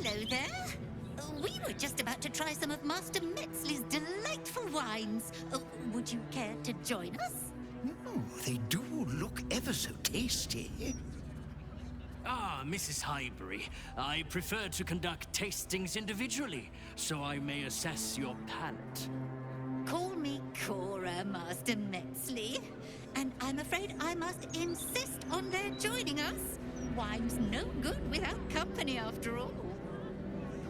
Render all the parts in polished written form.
Hello there. We were just about to try some of Master Metzley's delightful wines. Would you care to join us? Oh, they do look ever so tasty. Ah, Mrs. Highbury, I prefer to conduct tastings individually, so I may assess your palate. Call me Cora, Master Metzley. And I'm afraid I must insist on their joining us. Wine's no good without company, after all.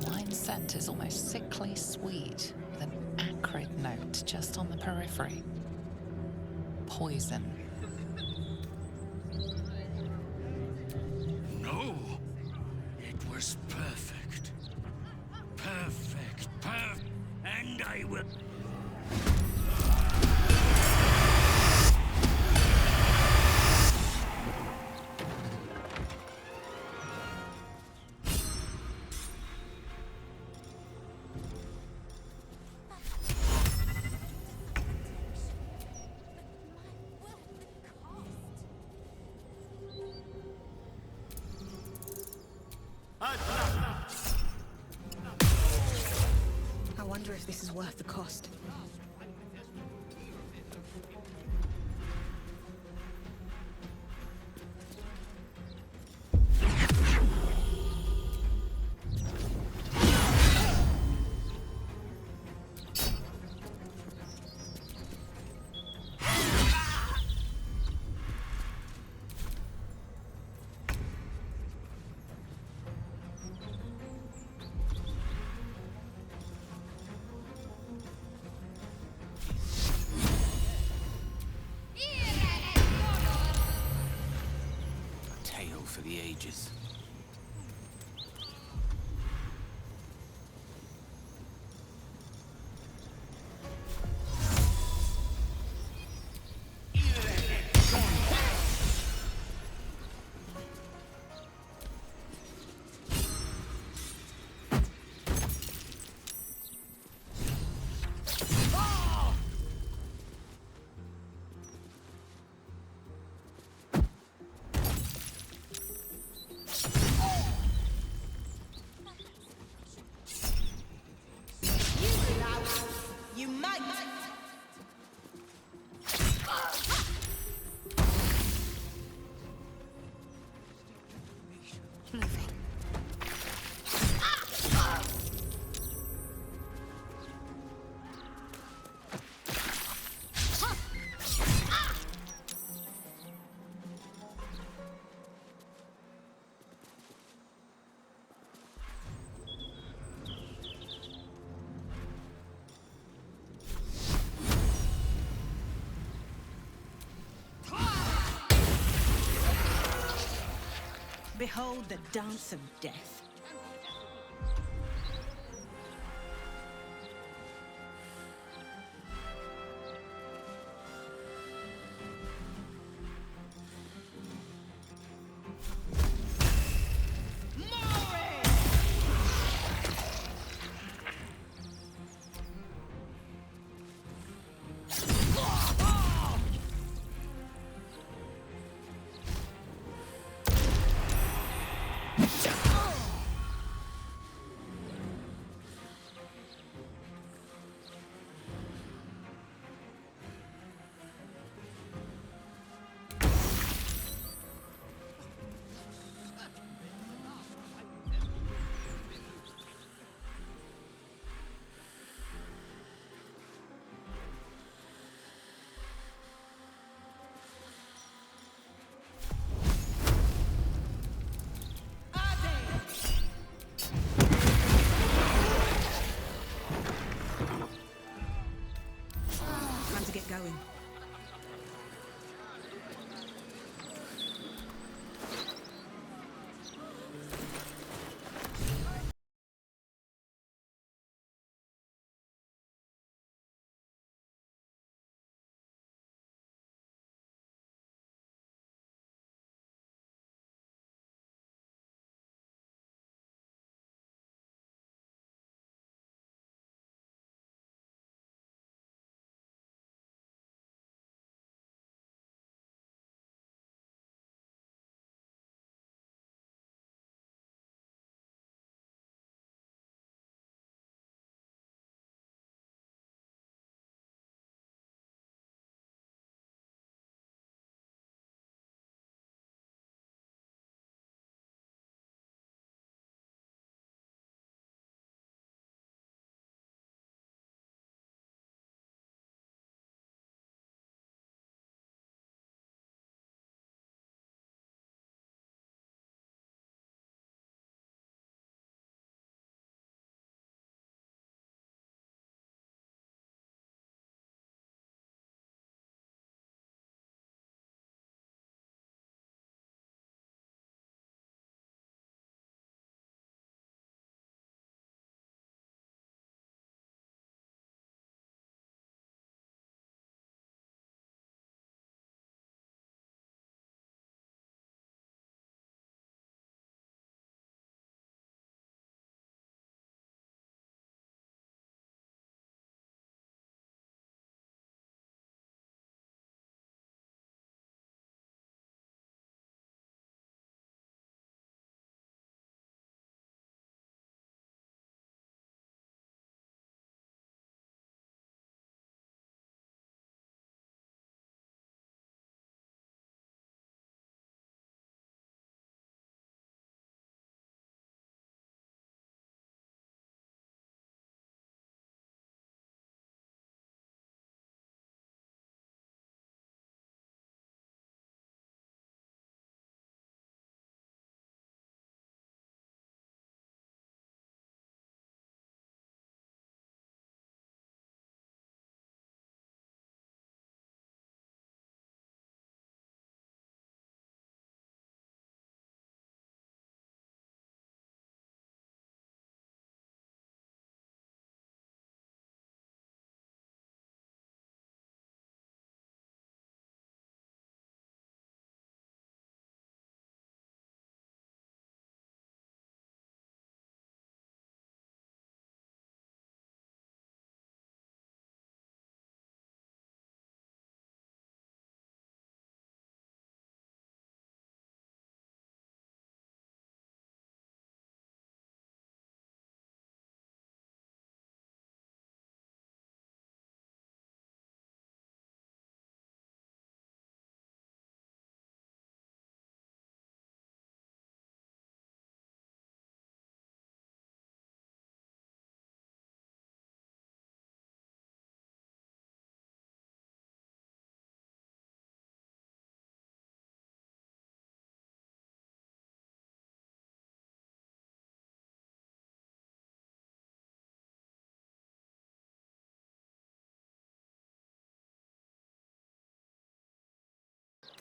The wine scent is almost sickly sweet, with an acrid note just on the periphery. Poison. No, it was perfect. Perfect. And I will... I wonder if this is worth the cost. For the ages. You might! Moving. Behold the dance of death.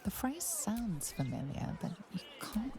The phrase sounds familiar, but you can't.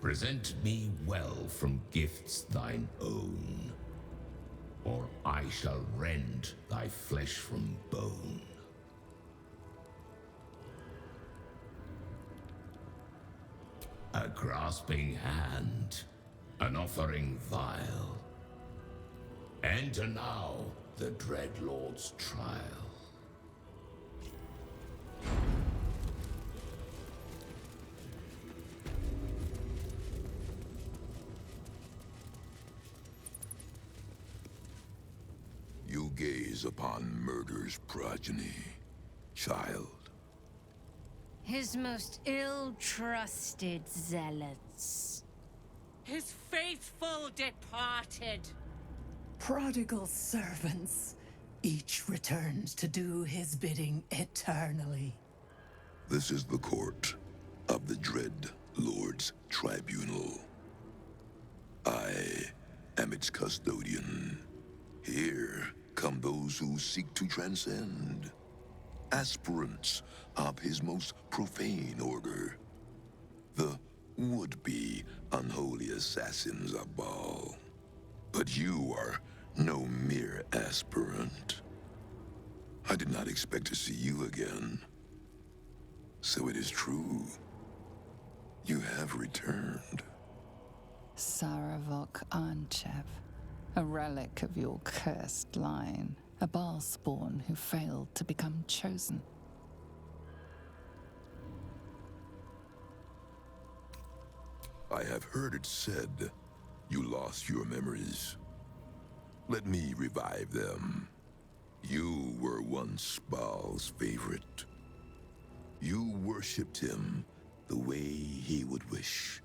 Present me well from gifts thine own, or I shall rend thy flesh from bone. A grasping hand, an offering vile. Enter now the dread Lord's trial. You gaze upon murder's progeny, child. His most ill-trusted zealots. His faithful departed. Prodigal servants, each returns to do his bidding eternally. This is the court of the dread Lord's tribunal. I am its custodian. Here come those who seek to transcend, aspirants of his most profane order, the would-be unholy assassins of Baal. But you are no mere aspirant. I did not expect to see you again. So it is true. You have returned. Saravok Anchev, a relic of your cursed line, a Baal spawn who failed to become chosen. I have heard it said you lost your memories. Let me revive them. You were once Baal's favorite. You worshipped him the way he would wish.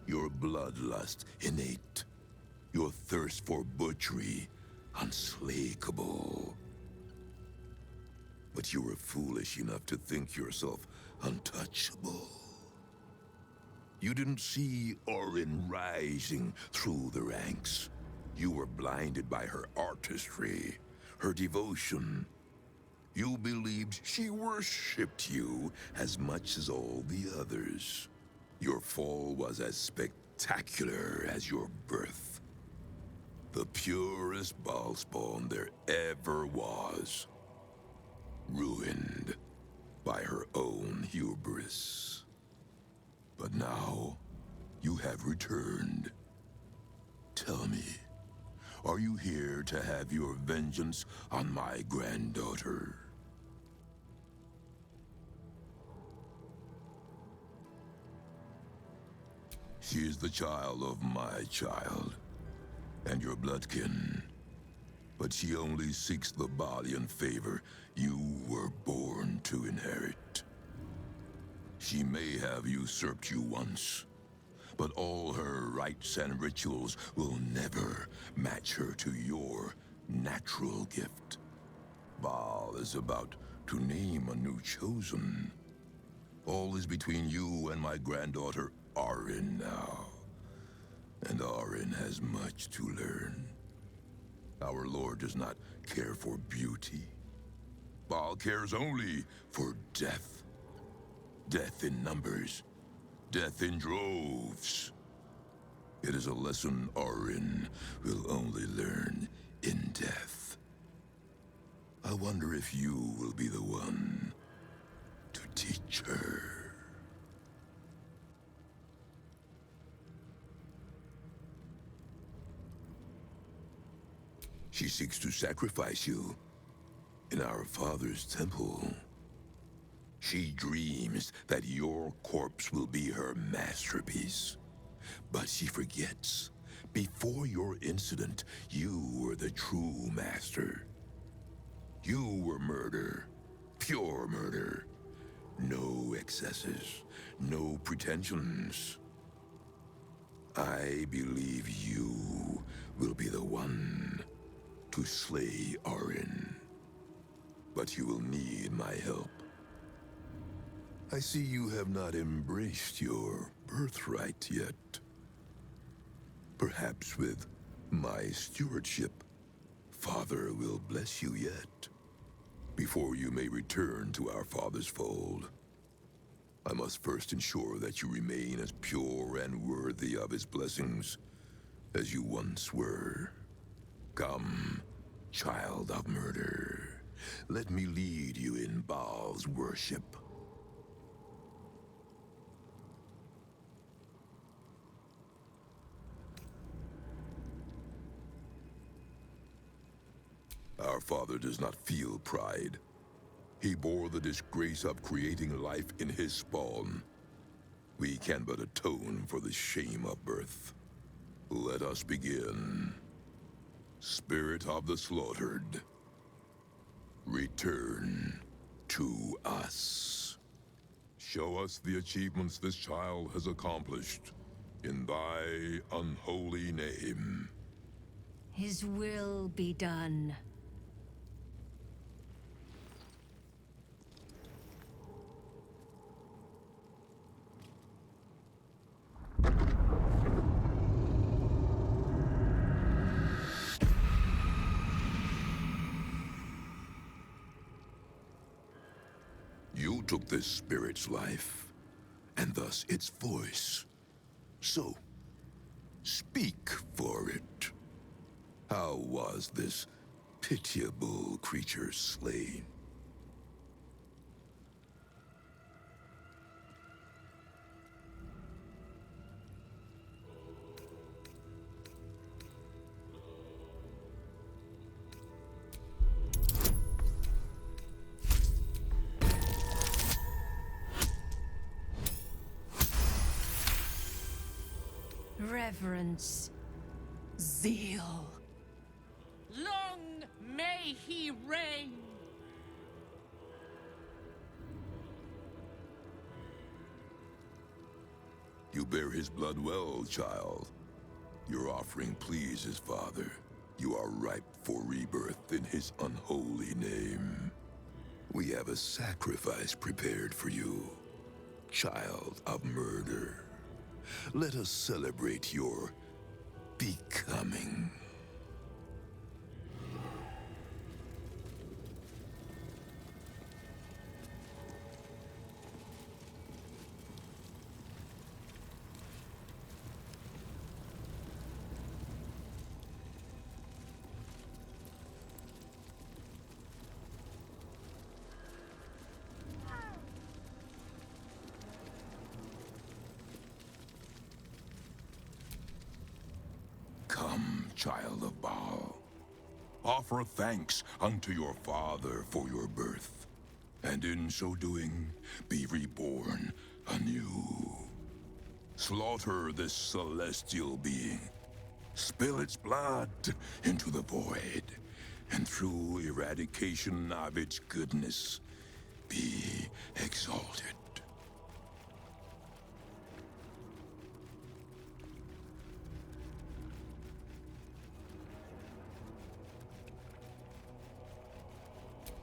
Your bloodlust innate. Your thirst for butchery unslakable. But you were foolish enough to think yourself untouchable. You didn't see Orin rising through the ranks. You were blinded by her artistry, her devotion. You believed she worshipped you as much as all the others. Your fall was as spectacular as your birth. The purest Baalspawn there ever was. Ruined by her own hubris. But now, you have returned. Tell me, are you here to have your vengeance on my granddaughter? She is the child of my child, and your bloodkin. But she only seeks the Baalian favor you were born to inherit. She may have usurped you once, but all her rites and rituals will never match her to your natural gift. Baal is about to name a new chosen. All is between you and my granddaughter, Orin, now. And Orin has much to learn. Our Lord does not care for beauty. Baal cares only for death. Death in numbers. Death in droves. It is a lesson Orin will only learn in death. I wonder if you will be the one to teach her. She seeks to sacrifice you in our father's temple. She dreams that your corpse will be her masterpiece. But she forgets, before your incident, you were the true master. You were murder, pure murder. No excesses, no pretensions. I believe you will be the one to slay Orin. But you will need my help. I see you have not embraced your birthright yet. Perhaps with my stewardship, Father will bless you yet. Before you may return to our Father's fold, I must first ensure that you remain as pure and worthy of his blessings as you once were. Come, child of murder. Let me lead you in Baal's worship. Our father does not feel pride. He bore the disgrace of creating life in his spawn. We can but atone for the shame of birth. Let us begin. Spirit of the slaughtered, return to us. Show us the achievements this child has accomplished in thy unholy name. His will be done. You took this spirit's life, and thus its voice. So, speak for it. How was this pitiable creature slain? Reverence. Zeal. Long may he reign! You bear his blood well, child. Your offering pleases Father. You are ripe for rebirth in his unholy name. We have a sacrifice prepared for you, child of murder. Let us celebrate your becoming. Come, child of Baal. Offer thanks unto your father for your birth, and in so doing, be reborn anew. Slaughter this celestial being. Spill its blood into the void, and through eradication of its goodness, be exalted.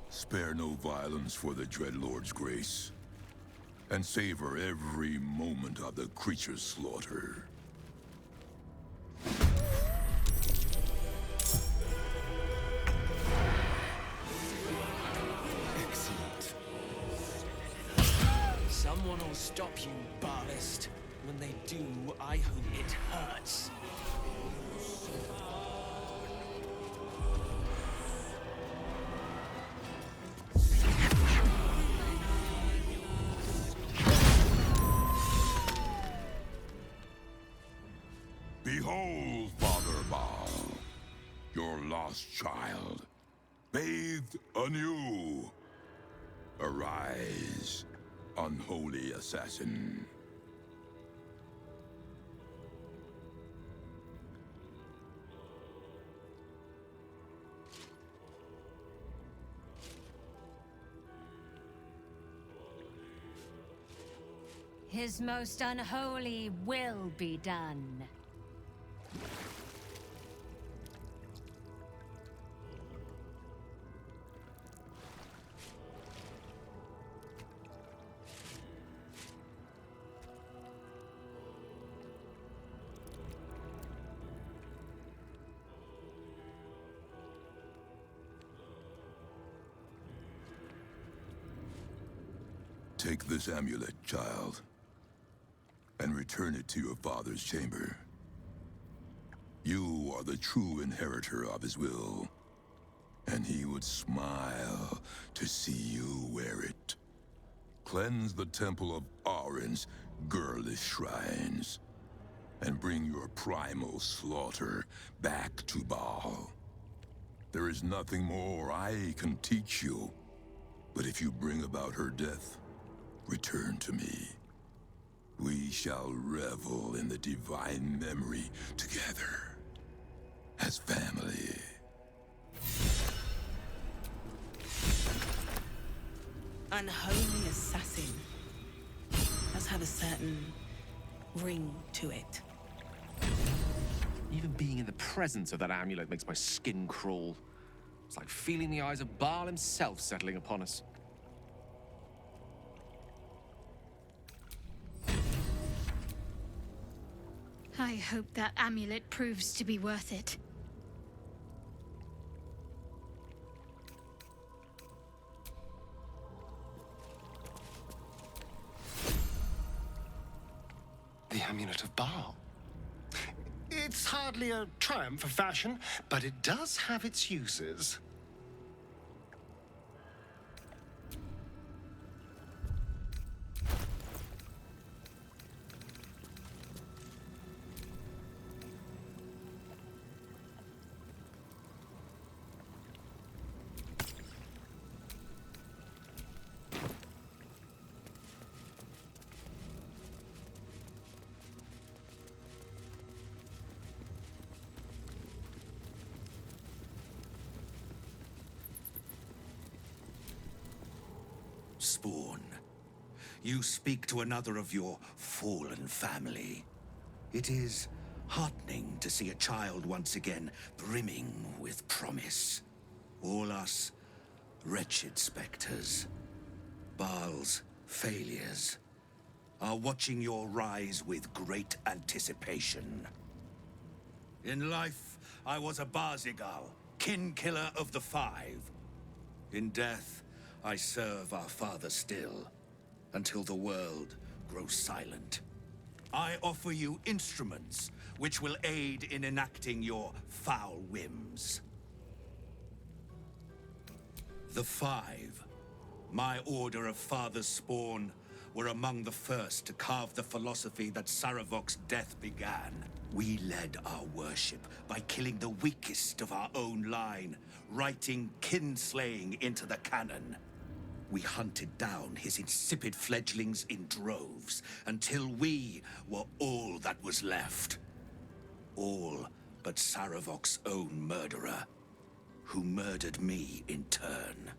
Spare no violence for the Dreadlord's grace, and savor every moment of the creature's slaughter. Excellent. Someone will stop you, Baalist. When they do, I hope it hurts. Behold, Father Baal, your lost child, bathed anew. Arise, unholy assassin. His most unholy will be done. Take this amulet, child, and return it to your father's chamber. You are the true inheritor of his will, and he would smile to see you wear it. Cleanse the temple of Auron's girlish shrines, and bring your primal slaughter back to Bhaal. There is nothing more I can teach you, but if you bring about her death, return to me. We shall revel in the divine memory together, as family. Unholy assassin does have a certain ring to it. Even being in the presence of that amulet makes my skin crawl. It's like feeling the eyes of Bhaal himself settling upon us. I hope that amulet proves to be worth it. The amulet of Bhaal. It's hardly a triumph of fashion, but it does have its uses. Spawn, you speak to another of your fallen family. It is heartening to see a child once again brimming with promise. All us wretched specters, Bhaal's failures, are watching your rise with great anticipation. In life, I was a Barzigal, kin killer of the Five. In death, I serve our father still, until the world grows silent. I offer you instruments which will aid in enacting your foul whims. The Five, my order of father's spawn, were among the first to carve the philosophy that Saravok's death began. We led our worship by killing the weakest of our own line, writing kinslaying into the canon. We hunted down his insipid fledglings in droves, until we were all that was left. All but Saravok's own murderer, who murdered me in turn.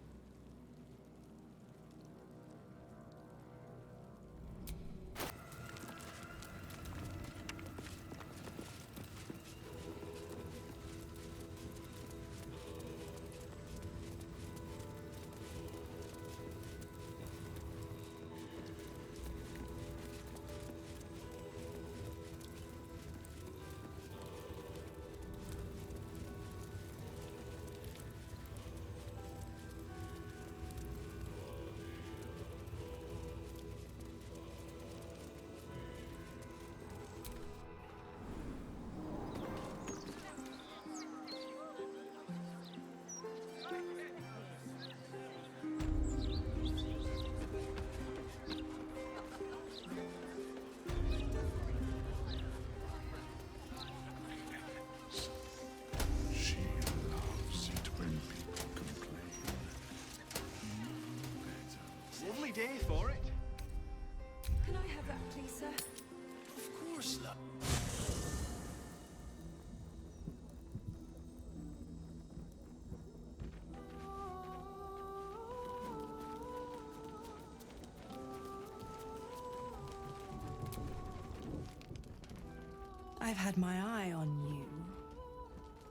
Lovely day for it. Can I have that, please, sir? Of course, love. I've had my eye on you.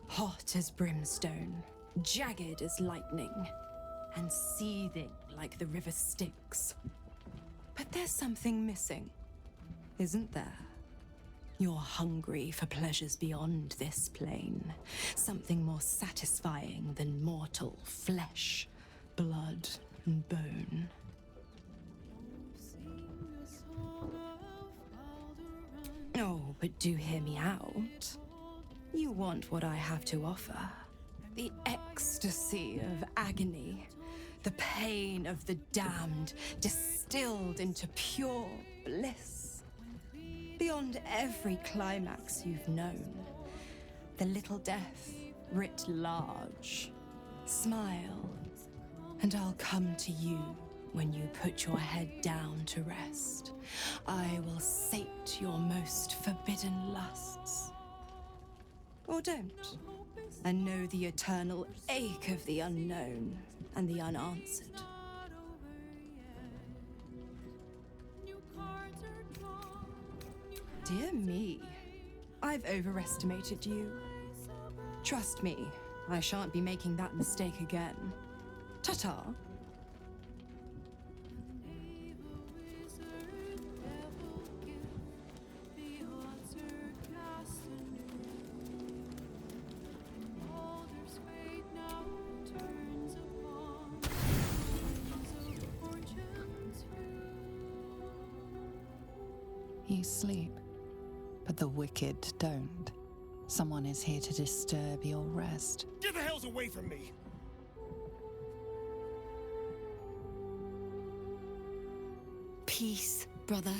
Hot as brimstone, jagged as lightning, and seething like the river Styx. But there's something missing, isn't there? You're hungry for pleasures beyond this plane. Something more satisfying than mortal flesh, blood, and bone. Oh, but do hear me out. You want what I have to offer. The ecstasy of agony. The pain of the damned, distilled into pure bliss. Beyond every climax you've known. The little death writ large. Smile, and I'll come to you when you put your head down to rest. I will sate your most forbidden lusts. Or don't, and know the eternal ache of the unknown and the unanswered. Dear me, I've overestimated you. Trust me, I shan't be making that mistake again. Ta-ta. You sleep, but the wicked don't. Someone is here to disturb your rest. Get the hells away from me! Peace, brother.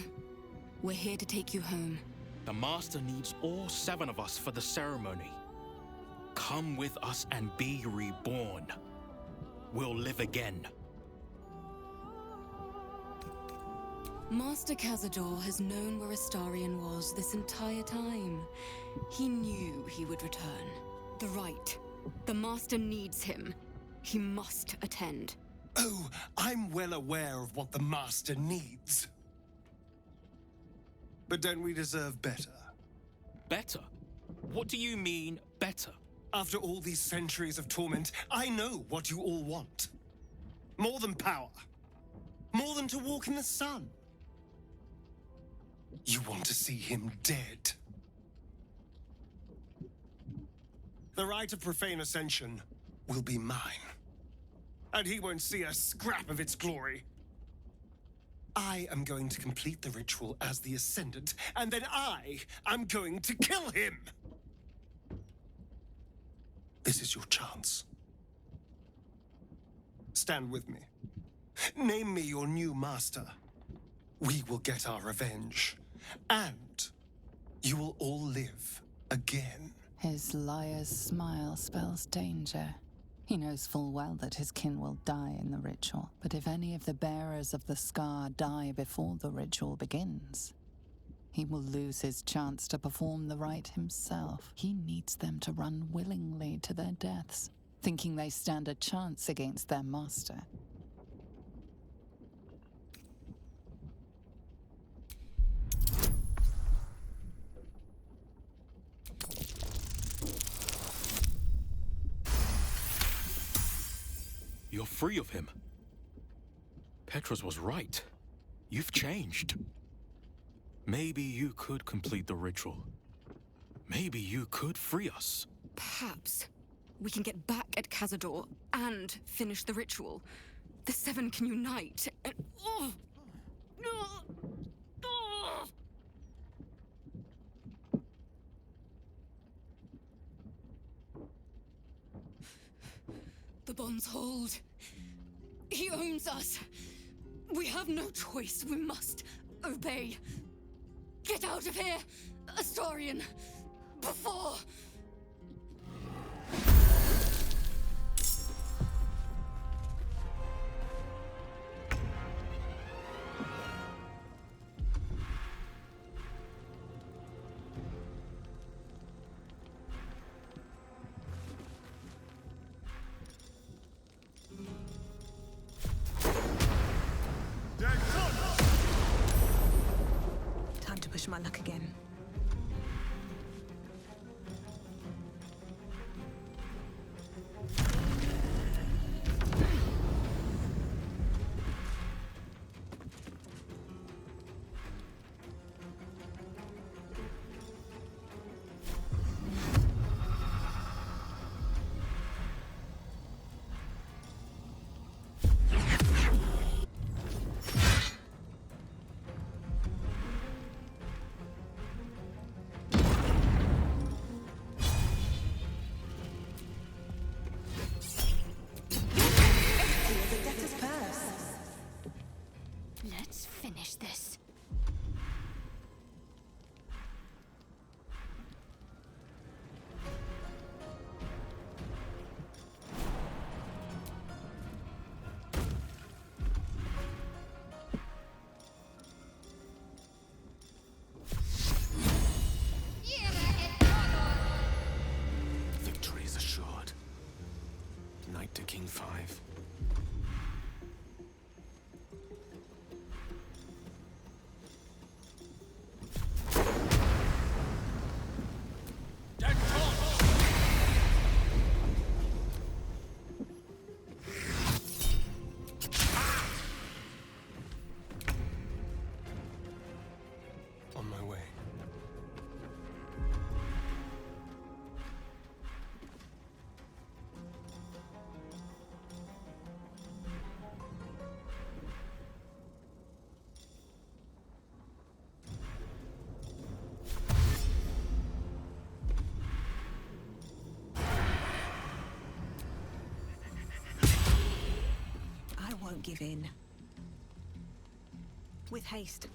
We're here to take you home. The Master needs all 7 of us for the ceremony. Come with us and be reborn. We'll live again. Master Cazador has known where Astarion was this entire time. He knew he would return. The rite. The Master needs him. He must attend. Oh, I'm well aware of what the Master needs. But don't we deserve better? Better? What do you mean, better? After all these centuries of torment, I know what you all want. More than power. More than to walk in the sun. You want to see him dead. The rite of profane ascension will be mine. And he won't see a scrap of its glory. I am going to complete the ritual as the Ascendant, and then I am going to kill him! This is your chance. Stand with me. Name me your new master. We will get our revenge. And you will all live again. His liar's smile spells danger. He knows full well that his kin will die in the ritual, but if any of the bearers of the scar die before the ritual begins, he will lose his chance to perform the rite himself. He needs them to run willingly to their deaths, thinking they stand a chance against their master. You're free of him. Petros was right. You've changed. Maybe you could complete the ritual. Maybe you could free us. Perhaps we can get back at Cazador and finish the ritual. The 7 can unite and... The bonds hold. He owns us. We have no choice. We must obey. Get out of here, Astarion, before... Time to push my luck again. knight to king 5. On my way. I won't give in. With haste.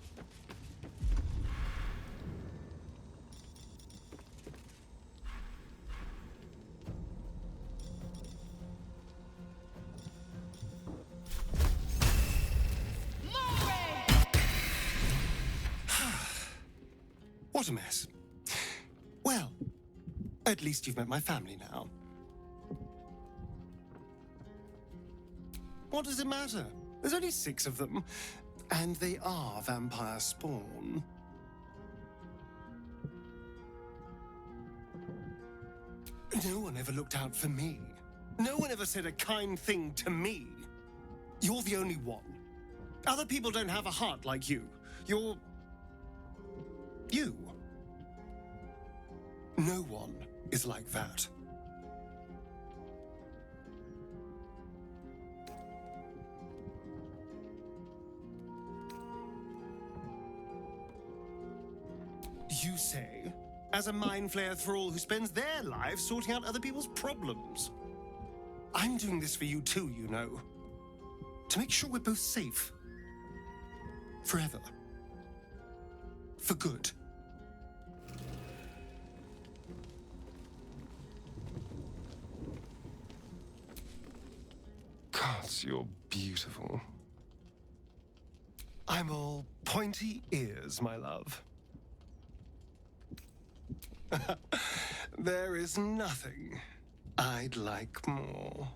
What a mess. Well, at least you've met my family now. What does it matter? There's only 6 of them, and they are vampire spawn. No one ever looked out for me. No one ever said a kind thing to me. You're the only one. Other people don't have a heart like you. You're... you. No one is like that. You say, as a mind flayer thrall who spends their lives sorting out other people's problems. I'm doing this for you too, you know. To make sure we're both safe. Forever. For good. Gods, you're beautiful. I'm all pointy ears, my love. There is nothing I'd like more.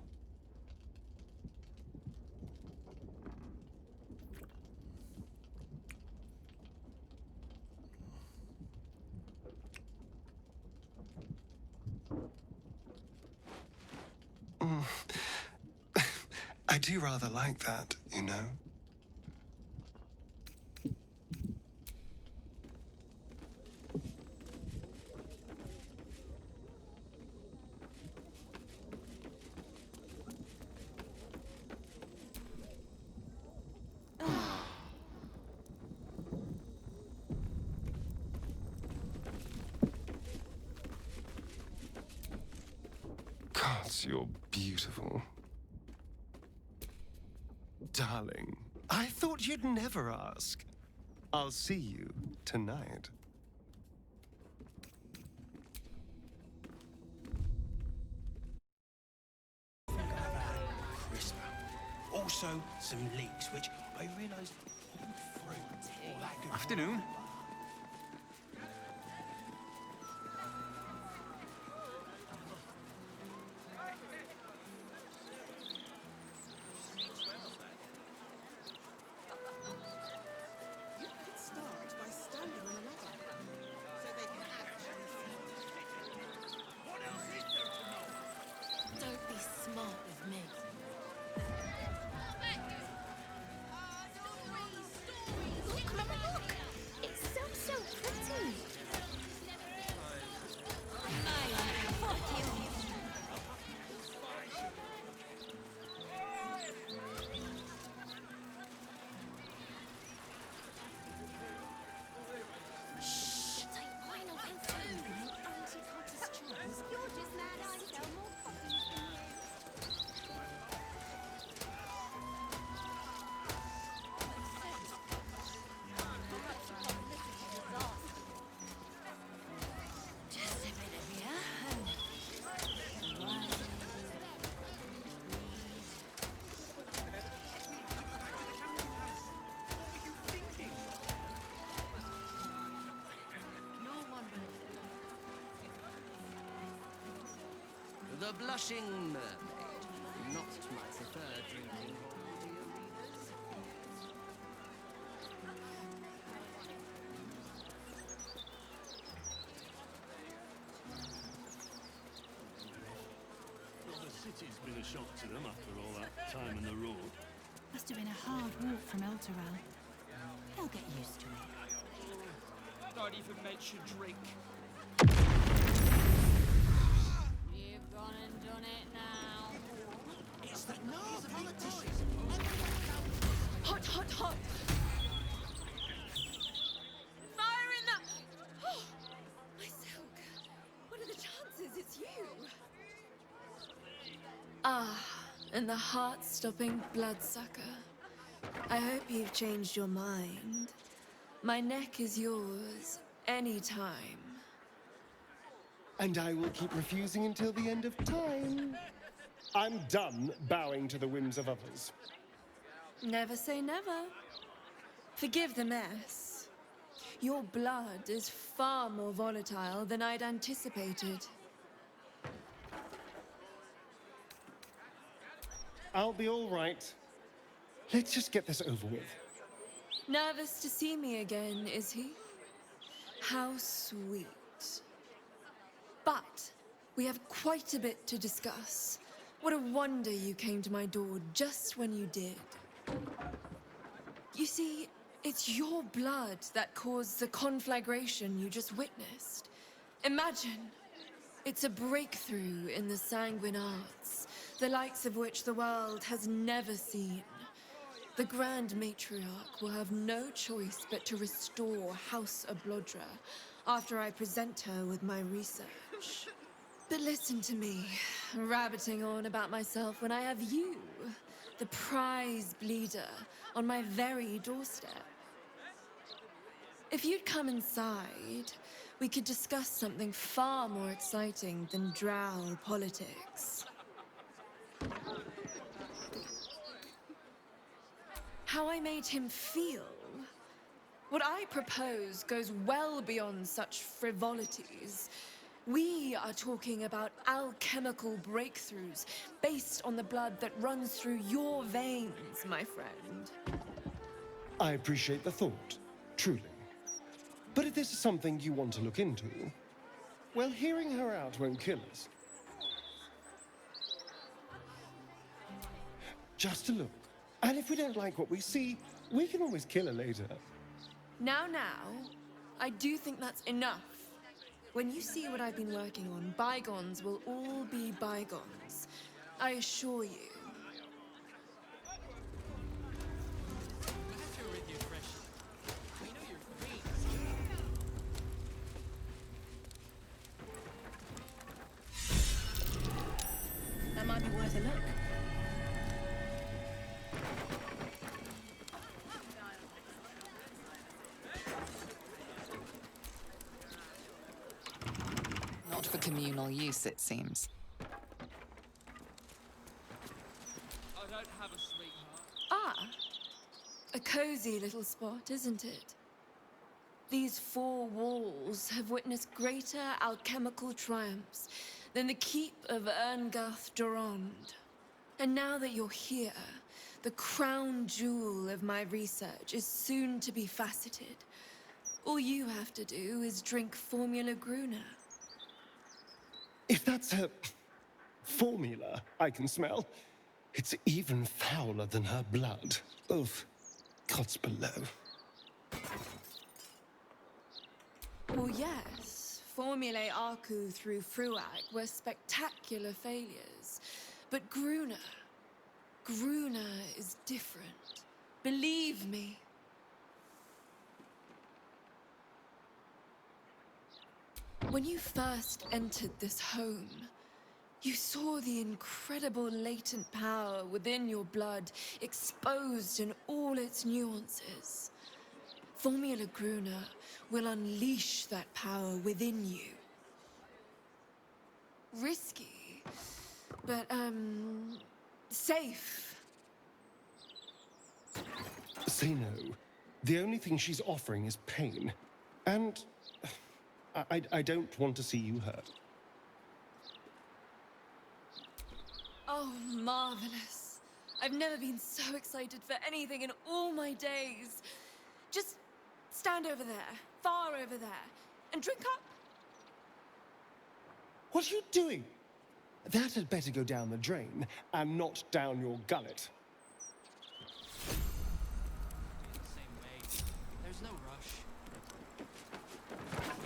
I do rather like that, you know. Gods, you're beautiful. Darling, I thought you'd never ask. I'll see you tonight. Crisper. Also, some leeks, which I realised all fruit. All that good. Afternoon. Don't be smart with me. Look, Mama, look! It's so pretty! Fuck you! Shh! Take mine off and food! Anti-contest. You're just mad I sell more copies than you. Just a minute here. The blushing mermaid. not my preferred drinking hall, dear readers. Well, the city's been a shock to them after all that time on the road. Must have been a hard walk from Elturel. They'll get used to it. Don't even mention drink. You've gone and done it now. It's that no politicians. Hot, hot, hot! Fire in the... Oh, my silk. What are the chances it's you? Ah, and the heart-stopping bloodsucker. I hope you've changed your mind. My neck is yours, anytime. And I will keep refusing until the end of time. I'm done bowing to the whims of others. Never say never. Forgive the mess. Your blood is far more volatile than I'd anticipated. I'll be all right. Let's just get this over with. Nervous to see me again, is he? How sweet. But we have quite a bit to discuss. What a wonder you came to my door just when you did. You see, it's your blood that caused the conflagration you just witnessed. Imagine, it's a breakthrough in the sanguine arts, the likes of which the world has never seen. The Grand Matriarch will have no choice but to restore House Ablodra after I present her with my research. But listen to me, rabbiting on about myself when I have you, the prize bleeder, on my very doorstep. If you'd come inside, we could discuss something far more exciting than drow politics. How I made him feel. What I propose goes well beyond such frivolities. We are talking about alchemical breakthroughs based on the blood that runs through your veins, my friend. I appreciate the thought, truly. But if this is something you want to look into, well, hearing her out won't kill us. Just a look. And if we don't like what we see, we can always kill her later. Now, I do think that's enough. When you see what I've been working on, bygones will all be bygones. I assure you. That might be worth a look. Not for communal use, it seems. I don't have a sweetheart. Ah, a cozy little spot, isn't it? These four walls have witnessed greater alchemical triumphs than the keep of Erngarth Durand. And now that you're here, the crown jewel of my research is soon to be faceted. All you have to do is drink Formula Gruner. If that's her formula I can smell, it's even fouler than her blood. Oof, gods below. Well, yes, Formulae Arcu through Fruag were spectacular failures. But Gruner is different. Believe me. When you first entered this home, you saw the incredible latent power within your blood exposed in all its nuances. Formula Gruner will unleash that power within you. Risky, but, safe. Say no. The only thing she's offering is pain. And I don't want to see you hurt. Oh, marvelous. I've never been so excited for anything in all my days. Just stand over there, far over there, and drink up. What are you doing? That had better go down the drain, and not down your gullet. Same way. There's no rush.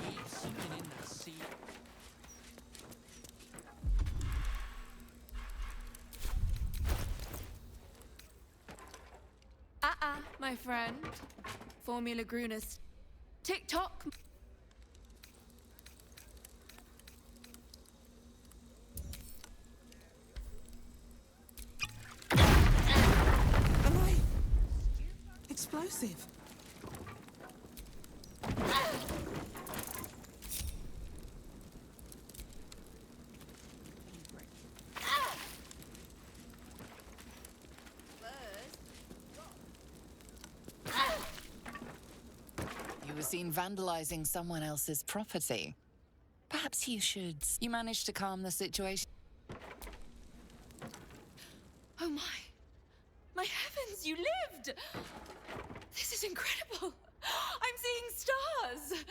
Keep sinking in that sea. My friend. Formula Grunus. Tick-tock. Am I explosive? You were seen vandalizing someone else's property. Perhaps you should... You managed to calm the situation. Oh my. My heavens, you lived! This is incredible. I'm seeing stars.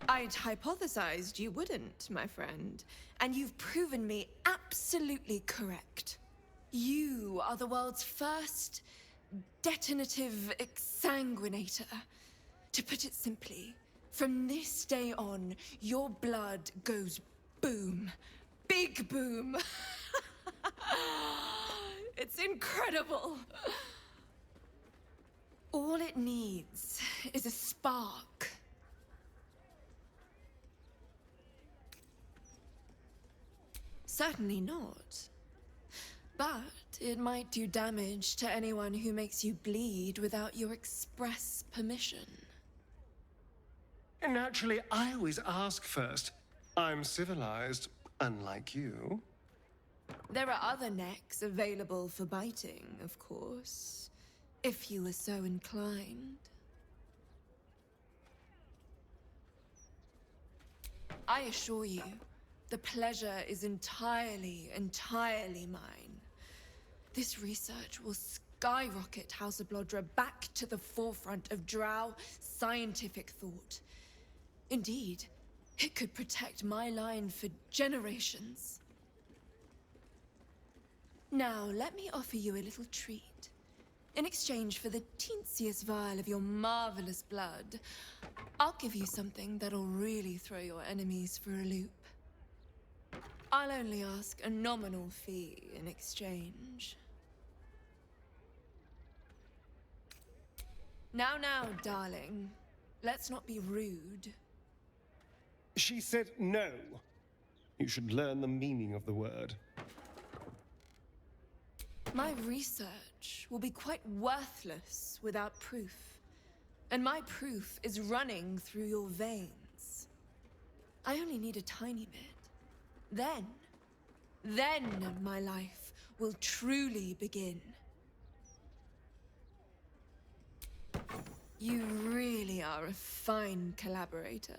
I'd hypothesized you wouldn't, my friend. And you've proven me absolutely correct. You are the world's first detonative exsanguinator. To put it simply, from this day on, your blood goes boom. Big boom. It's incredible. All it needs is a spark. Certainly not. But it might do damage to anyone who makes you bleed without your express permission. And naturally, I always ask first. I'm civilized, unlike you. There are other necks available for biting, of course, if you were so inclined. I assure you, the pleasure is entirely mine. This research will skyrocket House of Blodra back to the forefront of Drow scientific thought. Indeed, it could protect my line for generations. Now, let me offer you a little treat. In exchange for the teensiest vial of your marvelous blood, I'll give you something that'll really throw your enemies for a loop. I'll only ask a nominal fee in exchange. Now, darling. Let's not be rude. She said no. You should learn the meaning of the word. My research will be quite worthless without proof. And my proof is running through your veins. I only need a tiny bit. Then my life will truly begin. You really are a fine collaborator.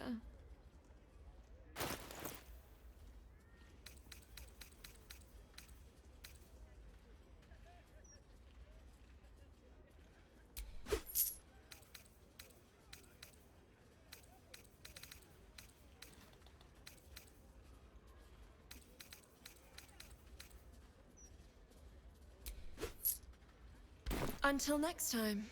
Until next time.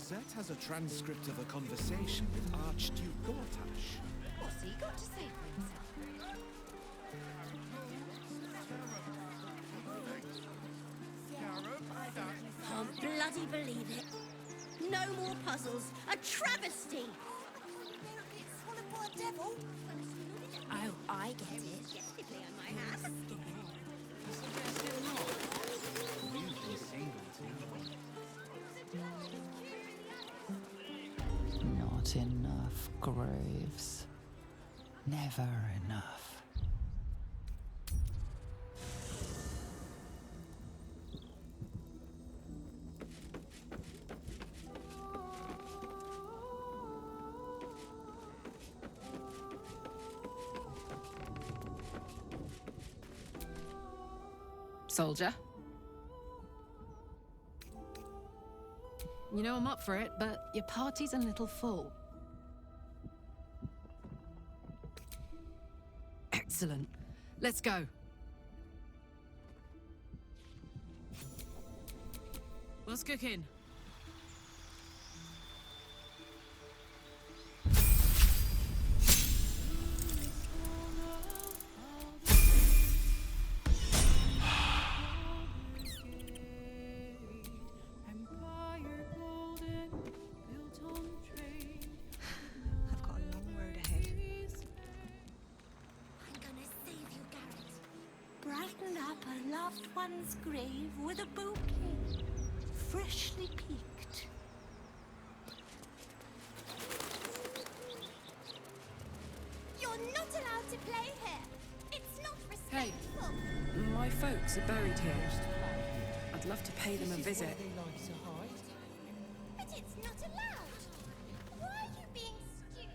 Zet has a transcript of a conversation with Archduke Gortash. What's he got to say for himself? Can't bloody believe it. No more puzzles. A travesty. Swallowed by a devil. Oh, I get it. Yesterday I might have. Not enough graves. Never enough. Soldier. You know I'm up for it, but your party's a little full. Excellent. Let's go. What's cooking? I've got a long road ahead. I'm gonna save you, Garrett. Brighten up a loved one's grave with a bouquet, freshly picked. You're not allowed to play here. It's not Hey, respectful. my folks are buried here. I'd love to pay them a visit. But it's not allowed. Why are you being stupid?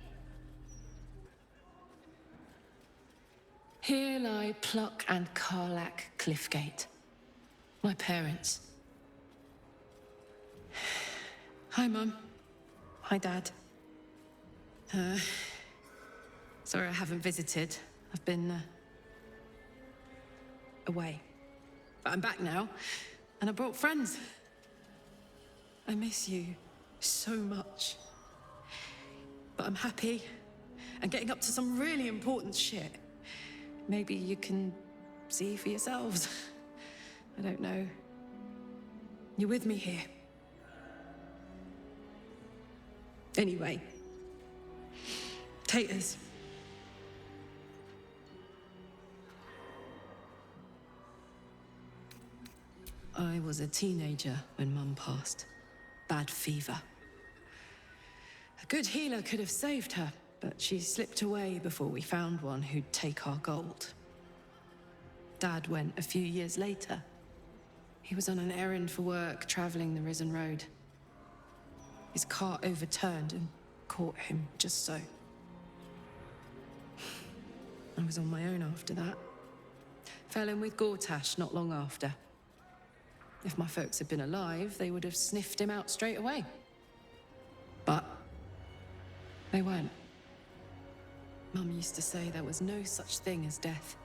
Here lie Pluck and Karlach Cliffgate. My parents. Hi, Mum. Hi, Dad. Sorry I haven't visited. I've been, away. But I'm back now, and I brought friends. I miss you so much. But I'm happy and getting up to some really important shit. Maybe you can see for yourselves. I don't know. You're with me here. Anyway. Taters. I was a teenager when Mum passed. Bad fever. A good healer could have saved her, but she slipped away before we found one who'd take our gold. Dad went a few years later. He was on an errand for work, traveling the Risen Road. His cart overturned and caught him just so. I was on my own after that. Fell in with Gortash not long after. If my folks had been alive, they would have sniffed him out straight away. But they weren't. Mum used to say there was no such thing as death,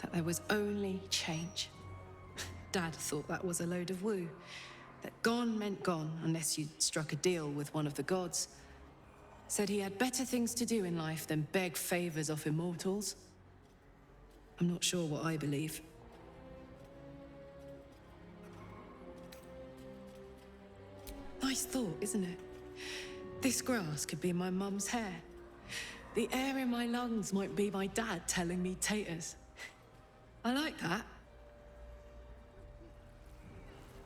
that there was only change. Dad thought that was a load of woo, that gone meant gone unless you'd struck a deal with one of the gods. Said he had better things to do in life than beg favors off immortals. I'm not sure what I believe. Nice thought, isn't it? This grass could be my mum's hair. The air in my lungs might be my dad telling me taters. I like that.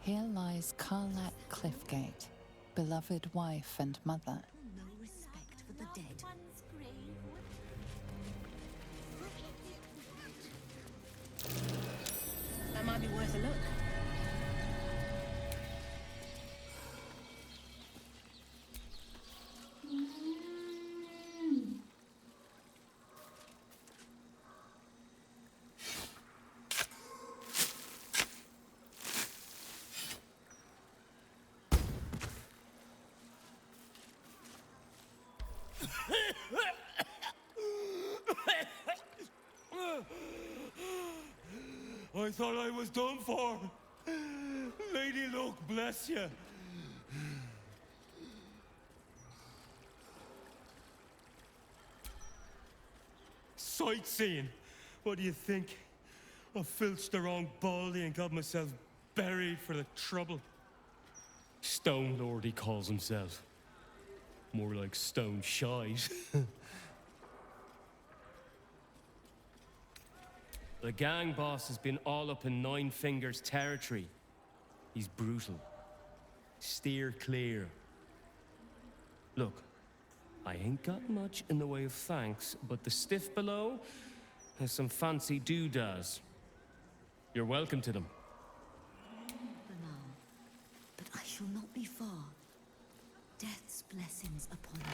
Here lies Karlach Cliffgate, beloved wife and mother. No respect for the dead. That might be worth a look. I thought I was done for. Lady Luck, bless you. sightseeing. What do you think? I filched the wrong baldy and got myself buried for the trouble. Stone Lord, he calls himself. More like stone shite. The gang boss has been all up in Nine Fingers territory. He's brutal. Steer clear. Look, I ain't got much in the way of thanks, but the stiff below has some fancy doodads. You're welcome to them. Banal. But I shall not be far. Death's blessings upon you.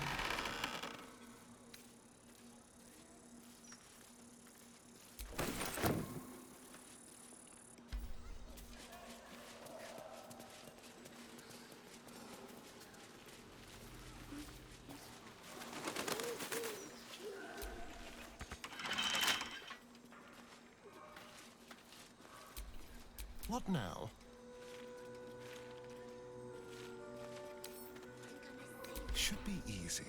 What now? Should be easy.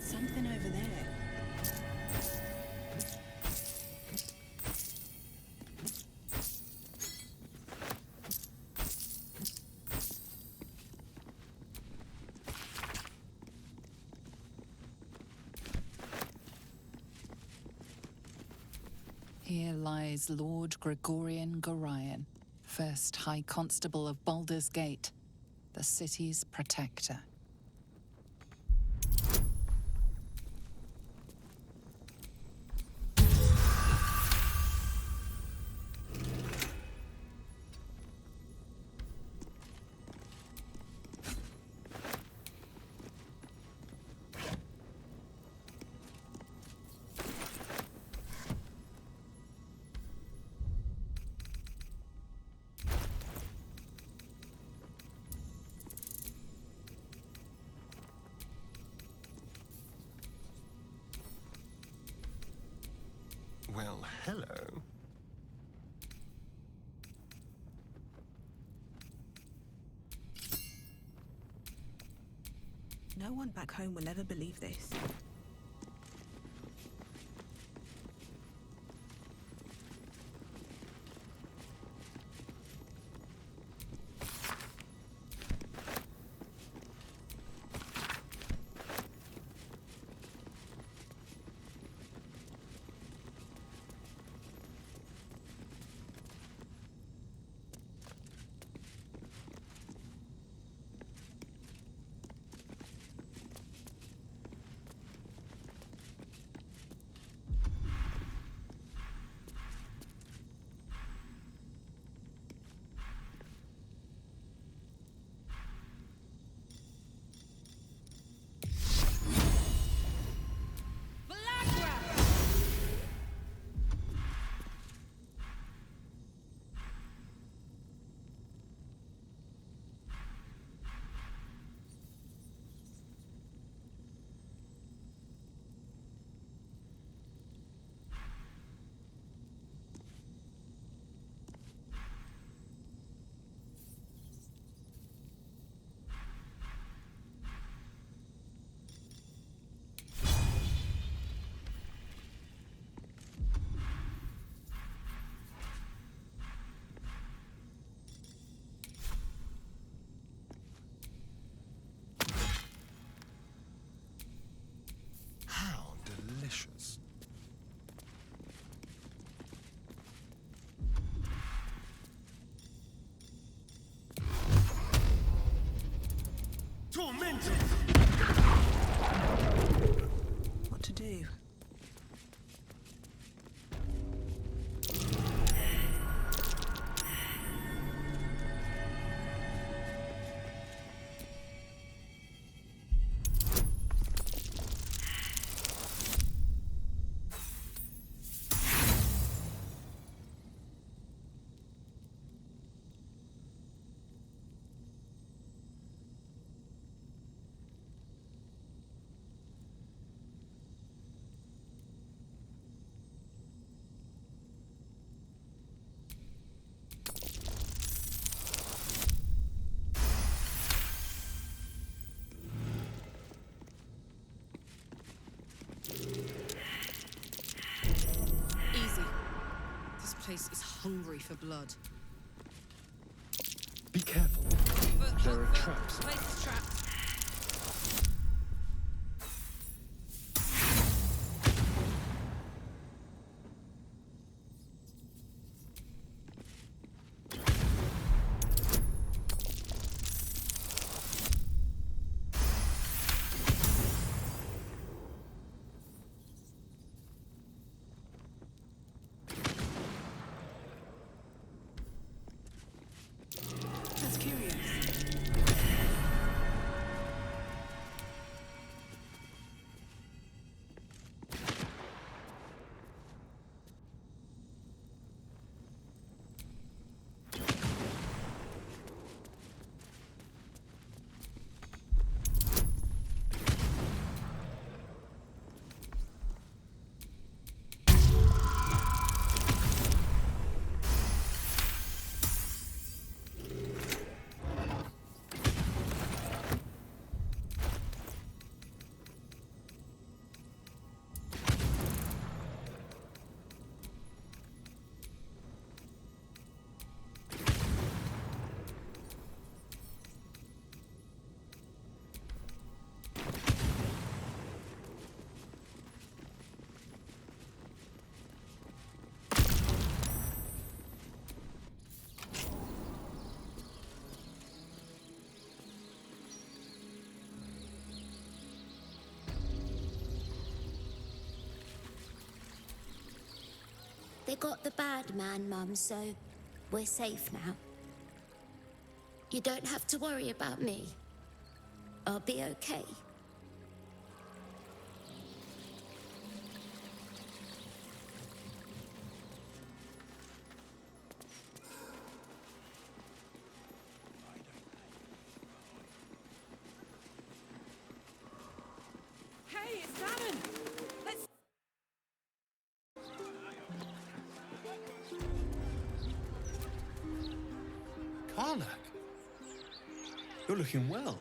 Something over there. Here lies Lord Gregorian Gorion, first High Constable of Baldur's Gate, the city's protector. Well, hello. No one back home will ever believe this. Delicious. Tormented! What to do? place is hungry for blood. Be careful. There are traps. Place is trapped. That's curious. They got the bad man, Mum, so we're safe now. You don't have to worry about me. I'll be okay. Hey, it's Dannon! Let's... Karnak, you're looking well.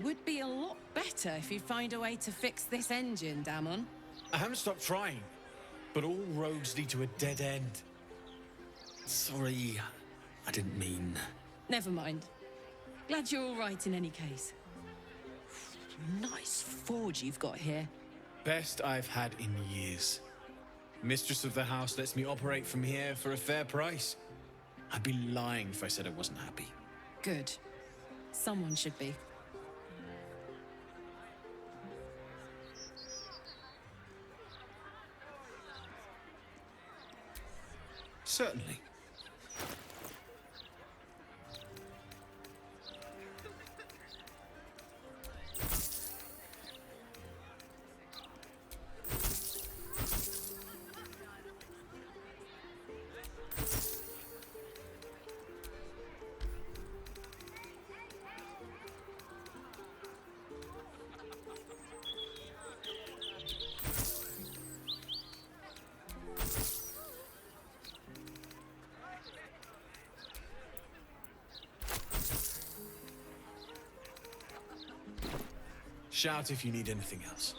Would be a lot better if you'd find a way to fix this engine, Damon. I haven't stopped trying, but all roads lead to a dead end. Sorry, I didn't mean... Never mind. Glad you're all right in any case. Nice forge you've got here. Best I've had in years. Mistress of the house lets me operate from here for a fair price. I'd be lying if I said I wasn't happy. Good. Someone should be. Certainly. Shout if you need anything else.